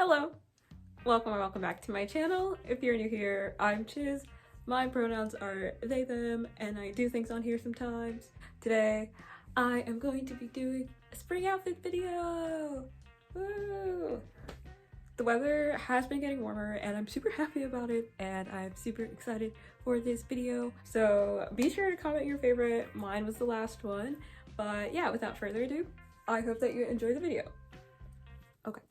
Hello, welcome or welcome back to my channel. If you're new here, I'm Chiz. My pronouns are they, them, and I do things on here sometimes. Today, I am going to be doing a spring outfit video. Woo! The weather has been getting warmer and I'm super happy about it, and I'm super excited for this video. So be sure to comment your favorite. Mine was the last one. But yeah, without further ado, I hope that you enjoy the video. Okay.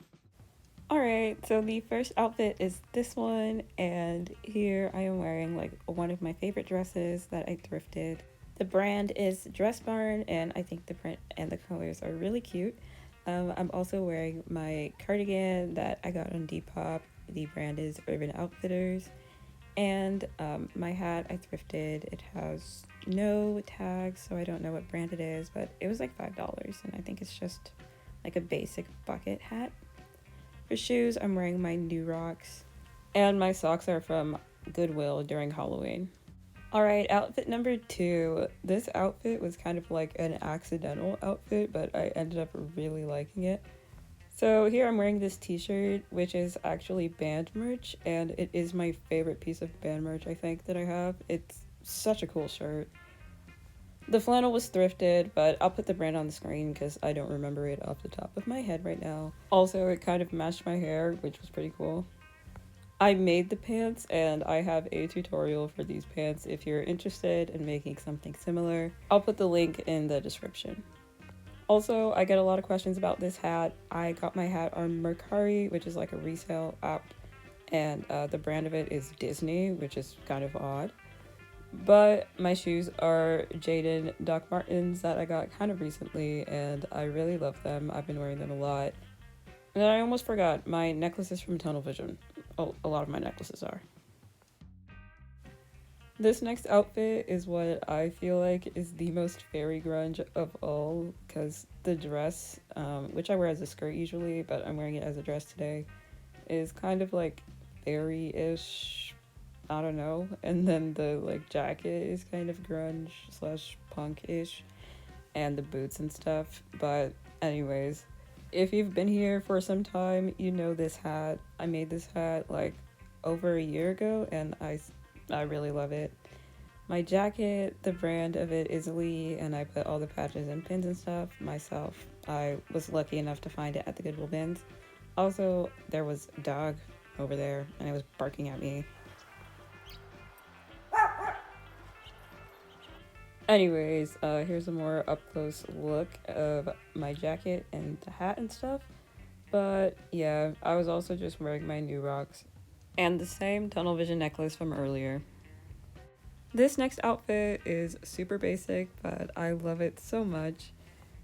Alright, so the first outfit is this one, and here I am wearing like one of my favorite dresses that I thrifted. The brand is Dress Barn, and I think the print and the colors are really cute. I'm also wearing my cardigan that I got on Depop. The brand is Urban Outfitters. And my hat I thrifted. It has no tags, so I don't know what brand it is, but it was like $5, and I think it's just like a basic bucket hat. For shoes, I'm wearing my New Rocks, and my socks are from Goodwill during Halloween. Alright, outfit number 2. This outfit was kind of like an accidental outfit, but I ended up really liking it. So here I'm wearing this t-shirt, which is actually band merch, and it is my favorite piece of band merch I think that I have. It's such a cool shirt. The flannel was thrifted, but I'll put the brand on the screen because I don't remember it off the top of my head right now. Also, it kind of matched my hair, which was pretty cool. I made the pants, and I have a tutorial for these pants if you're interested in making something similar. I'll put the link in the description. Also, I get a lot of questions about this hat. I got my hat on Mercari, which is like a resale app, and the brand of it is Disney, which is kind of odd. But my shoes are Jaden Doc Martens that I got kind of recently, and I really love them. I've been wearing them a lot. And I almost forgot, my necklace is from Tunnel Vision. Oh, a lot of my necklaces are. This next outfit is what I feel like is the most fairy grunge of all, because the dress, which I wear as a skirt usually, but I'm wearing it as a dress today, is kind of like fairy-ish. I don't know. And then the like jacket is kind of grunge slash punk-ish, and the boots and stuff. But anyways, if you've been here for some time, you know this hat. I made this hat like over a year ago, and I really love it. My jacket, the brand of it is Lee, and I put all the patches and pins and stuff myself. I was lucky enough to find it at the Goodwill bins. Also, there was a dog over there, and it was barking at me. Anyways, here's a more up-close look of my jacket and the hat and stuff. But yeah, I was also just wearing my New Rocks and the same tunnel vision necklace from earlier. This next outfit is super basic, but I love it so much.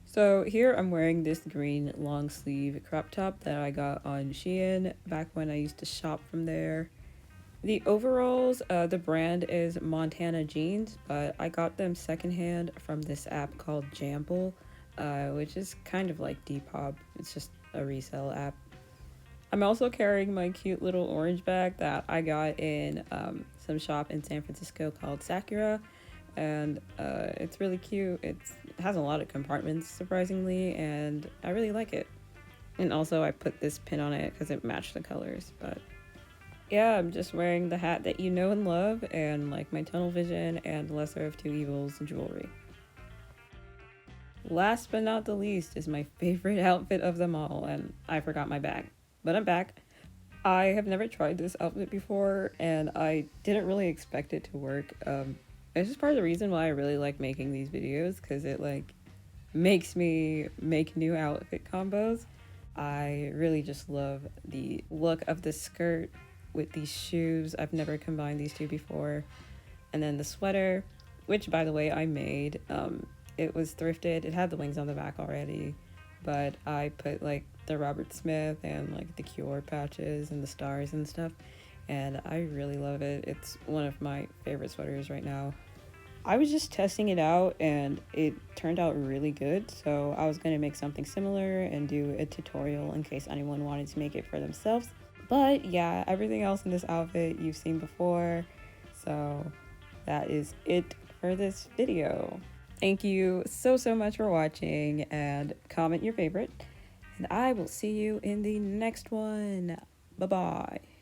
So here I'm wearing this green long sleeve crop top that I got on Shein back when I used to shop from there. The overalls, the brand is Montana Jeans, but I got them secondhand from this app called Jamble, which is kind of like Depop. It's just a resale app. I'm also carrying my cute little orange bag that I got in some shop in San Francisco called Sakura, and it's really cute. It has a lot of compartments, surprisingly, and I really like it. And also I put this pin on it because it matched the colors, but yeah, I'm just wearing the hat that you know and love, and like my tunnel vision and lesser of two evils jewelry. Last but not the least is my favorite outfit of them all, and I forgot my bag, but I'm back. I have never tried this outfit before, and I didn't really expect it to work. It's just part of the reason why I really like making these videos, because it like makes me make new outfit combos. I really just love the look of the skirt with these shoes. I've never combined these two before. And then the sweater, which by the way I made, it was thrifted. It had the wings on the back already, but I put like the Robert Smith and like the Cure patches and the stars and stuff, and I really love it. It's one of my favorite sweaters right now. I was just testing it out and it turned out really good, so I was going to make something similar and do a tutorial in case anyone wanted to make it for themselves. But yeah, everything else in this outfit you've seen before, so that is it for this video. Thank you so much for watching, and comment your favorite, and I will see you in the next one. Bye bye.